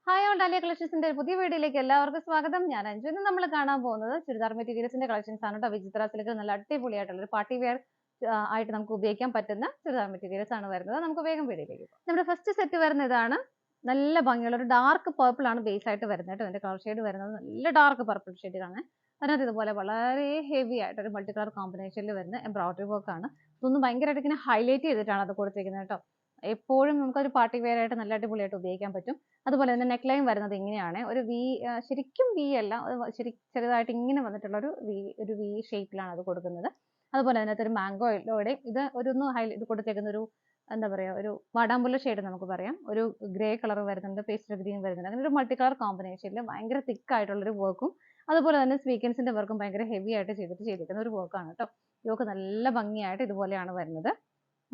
Hi all dahlia കളക്ഷൻസിന്റെ പുതിയ വീഡിയോയിലേക്ക് എല്ലാവർക്കും സ്വാഗതം. ഞാൻ അഞ്ജു. ഇന്ന് നമ്മൾ കാണാൻ പോകുന്നത് ചുരിദാർ മെറ്റീരിയൽസിന്റെ കളക്ഷൻസ് ആണ് കേട്ടോ. വിചിത്ര സിൽക്ക് നല്ല അടിപൊളിയായിട്ടുള്ള ഒരു പാർട്ടി വെയർ ആയിട്ട് നമുക്ക് ഉപയോഗിക്കാൻ പറ്റുന്ന ചുരിദാർ മെറ്റീരിയൽസ് ആണ് വരുന്നത്. നമുക്ക് വേഗം വീഡിയോയിലേക്ക് പോകാം. നമ്മുടെ ഫസ്റ്റ് സെറ്റ് വരുന്ന ഇതാണ്. നല്ല ഭംഗിയുള്ള ഒരു ഡാർക്ക് പർപ്പിൾ ആണ് ബേസ് ആയിട്ട് വരുന്നത് കേട്ടോ. ഇതിന്റെ കളർ ഷെയ്ഡ് വരുന്നത് നല്ല ഡാർക്ക് പർപ്പിൾ ഷെയ്ഡിലാണ്. അതിനകത്ത് ഇതുപോലെ വളരെ ഹെവി ആയിട്ട് ഒരു മൾട്ടി കളർ കോമ്പിനേഷനിൽ വരുന്ന എംബ്രോയിഡറി വർക്ക് ആണ്. ഇതൊന്നും ഭയങ്കരമായിട്ട് ഇങ്ങനെ ഹൈലൈറ്റ് ചെയ്തിട്ടാണ് അത് കൊടുത്തിരിക്കുന്നത് കേട്ടോ. എപ്പോഴും നമുക്കൊരു പാർട്ടി വെയർ ആയിട്ട് നല്ല അടിപൊളിയായിട്ട് ഉപയോഗിക്കാൻ പറ്റും. അതുപോലെ തന്നെ നെക്ക് ലൈൻ വരുന്നത് ഇങ്ങനെയാണ്. ഒരു വി, ശരിക്കും വി അല്ല, ചെറുതായിട്ട് ഇങ്ങനെ വന്നിട്ടുള്ള ഒരു വി ഷേപ്പിലാണ് അത് കൊടുക്കുന്നത്. അതുപോലെ അതിനകത്ത് ഒരു മാംഗോയിലൂടെ ഇത് ഇത് കൊടുത്തേക്കുന്ന ഒരു എന്താ പറയാ, ഒരു വാടാമ്പുള്ള ഷെയ്ഡ് നമുക്ക് പറയാം. ഒരു ഗ്രേ കളർ വരുന്നുണ്ട്, പേസ്റ്റൽ ഗ്രീൻ വരുന്നുണ്ട്. അങ്ങനെ ഒരു മൾട്ടി കളർ കോമ്പിനേഷനിൽ ഭയങ്കര തിക്ക് ആയിട്ടുള്ളൊരു വർക്കും അതുപോലെ തന്നെ സ്വീക്കൻസിന്റെ വർക്കും ഭയങ്കര ഹെവി ആയിട്ട് ചെയ്തിരിക്കുന്ന ഒരു വർക്കാണ് കേട്ടോ. യോക്ക് നല്ല ഭംഗിയായിട്ട് ഇതുപോലെയാണ് വരുന്നത്.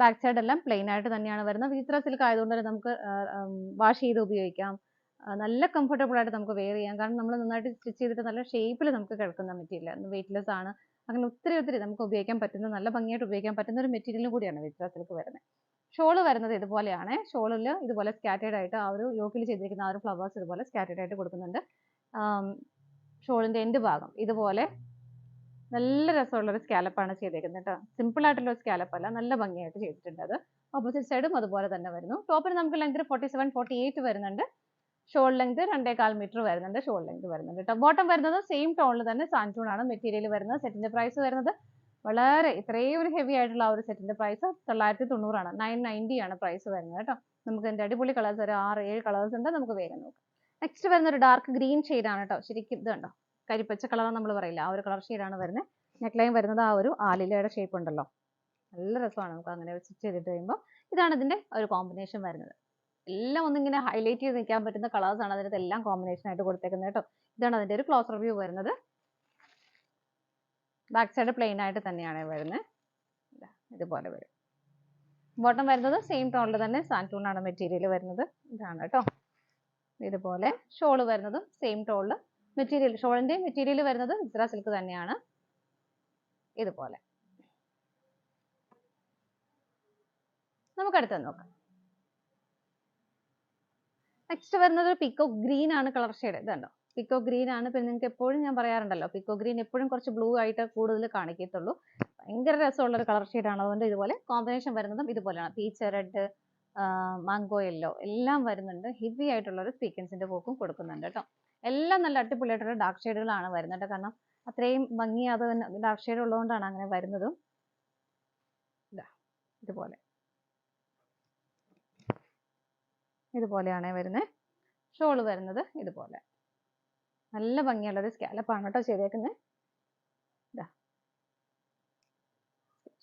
ബാക്ക് സൈഡ് എല്ലാം പ്ലെയിൻ ആയിട്ട് തന്നെയാണ് വരുന്നത്. വിചിത്ര സിൽക്ക് ആയതുകൊണ്ട് തന്നെ നമുക്ക് വാഷ് ചെയ്ത് ഉപയോഗിക്കാം. നല്ല കംഫർട്ടബിൾ ആയിട്ട് നമുക്ക് വെയർ ചെയ്യാം. കാരണം നമ്മൾ നന്നായിട്ട് സ്റ്റിച്ച് ചെയ്തിട്ട് നല്ല ഷേപ്പിൽ നമുക്ക് കിടക്കുന്ന മെറ്റീരിയൽ, വെയിറ്റ്ലെസ് ആണ്. അങ്ങനെ ഒത്തിരി നമുക്ക് ഉപയോഗിക്കാൻ പറ്റുന്ന, നല്ല ഭംഗിയായിട്ട് ഉപയോഗിക്കാൻ പറ്റുന്ന ഒരു മെറ്റീരിയലും കൂടിയാണ് വിചിത്ര സിൽക്ക് വരുന്നത്. ഷോള് വരുന്നത് ഇതുപോലെയാണ്. ഷോളിൽ ഇതുപോലെ സ്കാറ്റേഡ് ആയിട്ട് ആ ഒരു യോക്കിൽ ചെയ്തിരിക്കുന്ന ആ ഒരു ഫ്ലവേഴ്സ് ഇതുപോലെ സ്കാറ്റേഡ് ആയിട്ട് കൊടുക്കുന്നുണ്ട്. ഷോളിന്റെ എൻഡ് ഭാഗം ഇതുപോലെ നല്ല രസമുള്ള ഒരു സ്കാലപ്പാണ് ചെയ്തേക്കുന്നത് കേട്ടോ. സിമ്പിൾ ആയിട്ടുള്ള ഒരു സ്കാലപ്പ് അല്ല, നല്ല ഭംഗിയായിട്ട് ചെയ്തിട്ടുണ്ട്. അത് ഓപ്പോസിറ്റ് സൈഡും അതുപോലെ തന്നെ വരുന്നു. ടോപ്പിന് നമുക്ക് ലെങ്ത് 47-48 വരുന്നുണ്ട്. ഷോൾ ലെങ്ത് 2.25 മീറ്റർ വരുന്നുണ്ട്. ഷോൾ ലെങ്ത് വരുന്നുണ്ട് കേട്ടോ. ബോട്ടം വരുന്നത് സെയിം ടോണിൽ തന്നെ സാൻറ്റൂൺ ആണ് മെറ്റീരിയൽ വരുന്നത്. സെറ്റിന്റെ പ്രൈസ് വരുന്നത് വളരെ ഇത്രയും ഒരു ഹെവി ആയിട്ടുള്ള ആ ഒരു സെറ്റിന്റെ പ്രൈസ് 990 ആണ്. 990 ആണ് പ്രൈസ് വരുന്നത് കേട്ടോ. നമുക്ക് ഇതിന്റെ അടിപൊളി കളേഴ്സ് ഒരു 6-7 കളേഴ്സ് ഉണ്ട്. നമുക്ക് വേഗം നോക്കാം. നെക്സ്റ്റ് വരുന്ന ഒരു ഡാർക്ക് ഗ്രീൻ ആണ് കേട്ടോ. ശരിക്കും ഇത് കണ്ടോ, കരിപ്പച്ച കളർ നമ്മൾ പറയില്ല, ആ ഒരു കളർ ഷെയ്ഡാണ് വരുന്നത്. നെക്ക് ലൈൻ വരുന്നത് ആ ഒരു ആലിലയുടെ ഷേപ്പ് ഉണ്ടല്ലോ, നല്ല രസമാണ് നമുക്ക് അങ്ങനെ സ്റ്റിച്ച് ചെയ്തിട്ട് കഴിയുമ്പോൾ. ഇതാണ് ഇതിന്റെ ഒരു കോമ്പിനേഷൻ വരുന്നത്. എല്ലാം ഒന്നിങ്ങനെ ഹൈലൈറ്റ് ചെയ്ത് നിൽക്കാൻ പറ്റുന്ന കളേഴ്സ് ആണ് അതിനകത്ത് എല്ലാം കോമ്പിനേഷൻ ആയിട്ട് കൊടുത്തേക്കുന്നത് കേട്ടോ. ഇതാണ് അതിന്റെ ഒരു ക്ലോസർ വ്യൂ വരുന്നത്. ബാക്ക് സൈഡ് പ്ലെയിൻ ആയിട്ട് തന്നെയാണ് വരുന്നത്. ഇതുപോലെ വരും. ബോട്ടം വരുന്നത് സെയിം ടോണിൽ തന്നെ സാൻറ്റൂൺ ആണ് മെറ്റീരിയൽ വരുന്നത്. ഇതാണ് കേട്ടോ. ഇതുപോലെ ഷോള് വരുന്നതും സെയിം ടോണിൽ മെറ്റീരിയൽ, ഷോളിന്റെ മെറ്റീരിയൽ വരുന്നത് വിചിത്ര സിൽക്ക് തന്നെയാണ്. ഇതുപോലെ നമുക്ക് അടുത്ത് നോക്കാം. നെക്സ്റ്റ് വരുന്നത് പിക്കോ ഗ്രീൻ ആണ് കളർ ഷെയ്ഡ്. ഇതുണ്ടോ, പിക്കോ ഗ്രീൻ ആണ്. പിന്നെ നിങ്ങൾക്ക് എപ്പോഴും ഞാൻ പറയാറുണ്ടല്ലോ, പിക്കോ ഗ്രീൻ എപ്പോഴും കുറച്ച് ബ്ലൂ ആയിട്ട് കൂടുതൽ കാണിക്കത്തുള്ളൂ. ഭയങ്കര രസമുള്ള ഒരു കളർ ഷെയ്ഡാണ്. അതുകൊണ്ട് ഇതുപോലെ കോമ്പിനേഷൻ വരുന്നതും ഇതുപോലെയാണ്. പീച്ച് റെഡ്, മാംഗോ യെല്ലോ എല്ലാം വരുന്നുണ്ട്. ഹെവി ആയിട്ടുള്ള ഒരു സ്വീക്കൻസിന്റെ പോക്കും കൊടുക്കുന്നുണ്ട് കേട്ടോ. എല്ലാം നല്ല അടിപൊളിയായിട്ടുള്ള ഡാർക്ക് ഷെയ്ഡുകളാണ് വരുന്നത്. കാരണം അത്രയും ഭംഗി അത് ഡാർക്ക് ഷെയ്ഡ് ഉള്ളതുകൊണ്ടാണ് അങ്ങനെ വരുന്നതും. ഇതുപോലെയാണ് വരുന്നത്. ഷോള് വരുന്നത് ഇതുപോലെ നല്ല ഭംഗിയുള്ള ഒരു സ്കാലപ്പാണ് കേട്ടോ ചെയ്തേക്കുന്നത്.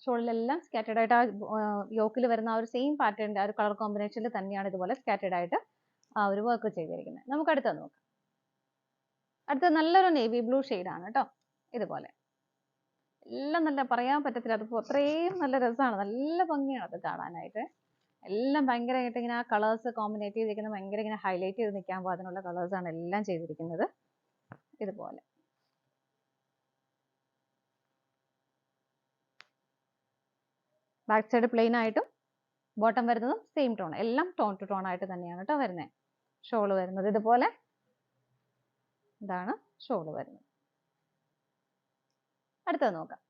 ഷോളിലെല്ലാം സ്കാറ്റേഡ് ആയിട്ട് ആ യോക്കിൽ വരുന്ന ആ ഒരു സെയിം പാറ്റേണിന്റെ ആ ഒരു കളർ കോമ്പിനേഷനിൽ തന്നെയാണ് ഇതുപോലെ സ്കാറ്റേഡ് ആയിട്ട് ആ ഒരു വർക്ക് ചെയ്തിരിക്കുന്നത്. നമുക്ക് അടുത്ത നോക്കാം. അടുത്ത നല്ലൊരു നേവി ബ്ലൂ ആണ് കേട്ടോ. ഇതുപോലെ എല്ലാം നല്ല പറയാൻ പറ്റത്തില്ല, അത് അത്രയും നല്ല രസമാണ്, നല്ല ഭംഗിയാണ് അത് കാണാനായിട്ട്. എല്ലാം ഭയങ്കരമായിട്ട് ഇങ്ങനെ ആ കളേഴ്സ് കോമ്പിനേറ്റ് ചെയ്തിരിക്കുന്നത് ഭയങ്കര ഇങ്ങനെ ഹൈലൈറ്റ് ചെയ്ത് നിൽക്കാൻ പാകത്തിനുള്ള കളേഴ്സാണ് എല്ലാം ചെയ്തിരിക്കുന്നത്. ഇതുപോലെ ബാക്ക് സൈഡ് പ്ലെയിൻ ആയിട്ടും ബോട്ടം വരുന്നതും സെയിം ടോൺ, എല്ലാം ടോൺ ടു ടോൺ ആയിട്ട് തന്നെയാണ് കേട്ടോ വരുന്നത്. ഷോള് വരുന്നത് ഇതുപോലെ, ഇതാണ് ഷോള് വരുന്നത്. അടുത്തത് നോക്കാം.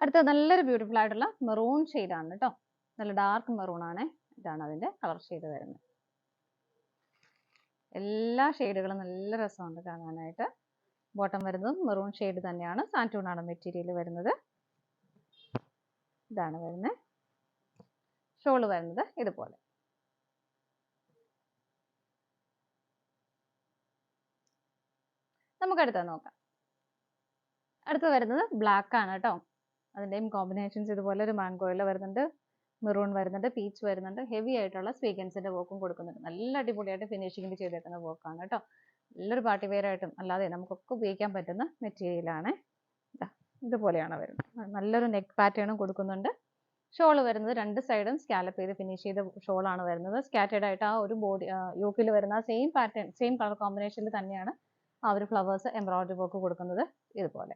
അടുത്തത് നല്ലൊരു ബ്യൂട്ടിഫുൾ ആയിട്ടുള്ള മെറൂൺ ആണ് കേട്ടോ. നല്ല ഡാർക്ക് മെറൂൺ ആണ്. ഇതാണ് അതിന്റെ കളർ ഷെയ്ഡ് വരുന്നത്. എല്ലാ ഷെയ്ഡുകളും നല്ല രസമുണ്ട് കാണാനായിട്ട്. ബോട്ടം വരുന്നതും മെറൂൺ ഷെയ്ഡ് തന്നെയാണ്. സാൻറ്റൂൺ ആണ് മെറ്റീരിയൽ വരുന്നത്. ഇതാണ് വരുന്നത്. ഷോള് വരുന്നത് ഇതുപോലെ. നമുക്ക് അടുത്തത് നോക്കാം. അടുത്തത് വരുന്നത് ബ്ലാക്ക് ആണ് കേട്ടോ. അതിന്റെയും കോമ്പിനേഷൻസ് ഇതുപോലെ ഒരു മാംഗോയില വരുന്നുണ്ട്, മെറൂൺ വരുന്നുണ്ട്, പീച്ച് വരുന്നുണ്ട്. ഹെവി ആയിട്ടുള്ള സ്വീക്കൻസിന്റെ വർക്കും കൊടുക്കുന്നുണ്ട്. നല്ല അടിപൊളിയായിട്ട് ഫിനിഷിംഗിൽ ചെയ്തേക്കുന്ന വർക്കാണ് കേട്ടോ. നല്ലൊരു പാർട്ടി വെയർ ആയിട്ടും അല്ലാതെ നമുക്കൊക്കെ ഉപയോഗിക്കാൻ പറ്റുന്ന മെറ്റീരിയലാണ്. ഇതുപോലെയാണ് വരുന്നത്. നല്ലൊരു നെക്ക് പാറ്റേണും കൊടുക്കുന്നുണ്ട്. ഷോള് വരുന്നത് രണ്ട് സൈഡും സ്കാലപ്പ് ചെയ്ത് ഫിനിഷ് ചെയ്ത ഷോളാണ് വരുന്നത്. സ്കാറ്റേഡ് ആയിട്ട് ആ ഒരു ബോഡി യോക്കിൽ വരുന്ന സെയിം പാറ്റേൺ, സെയിം കളർ കോമ്പിനേഷനിൽ തന്നെയാണ് ആ ഒരു ഫ്ലവേഴ്സ് എംബ്രോയിഡറി വർക്ക് കൊടുക്കുന്നത്. ഇതുപോലെ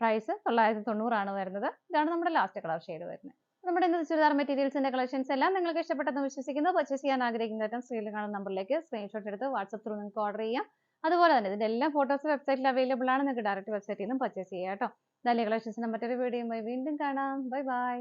പ്രൈസ് 990 ആണ് വരുന്നത്. ഇതാണ് നമ്മുടെ ലാസ്റ്റ് കളർ ഷെയ്ഡ് വരുന്നത്. നമ്മുടെ ഇന്നത്തെ ചുരിദാർ മെറ്റീരിയൽസിന്റെ കളക്ഷൻസ് എല്ലാം നിങ്ങൾക്ക് ഇഷ്ടപ്പെട്ടെന്ന് വിശ്വസിക്കുന്നു. പർച്ചേസ് ചെയ്യാൻ ആഗ്രഹിക്കുന്ന ഐറ്റം സ്ക്രീനിൽ കാണുന്ന നമ്പറിലേക്ക് സ്ക്രീൻഷോട്ട് എടുത്ത് വാട്സ്ആപ്പ് ത്രൂ നിങ്ങൾക്ക് ഓർഡർ ചെയ്യാം. അതുപോലെ തന്നെ ഇതിന്റെ എല്ലാ ഫോട്ടോസ് വെബ്സൈറ്റിൽ അവൈലബിൾ ആണ്. നിങ്ങൾക്ക് ഡയറക്റ്റ് വെബ്സൈറ്റിൽ നിന്നും പർച്ചേസ് ചെയ്യാം കേട്ടോ. നല്ല കളക്ഷൻസിന്റെ മറ്റൊരു വീഡിയോയുമായി വീണ്ടും കാണാം. Bye bye.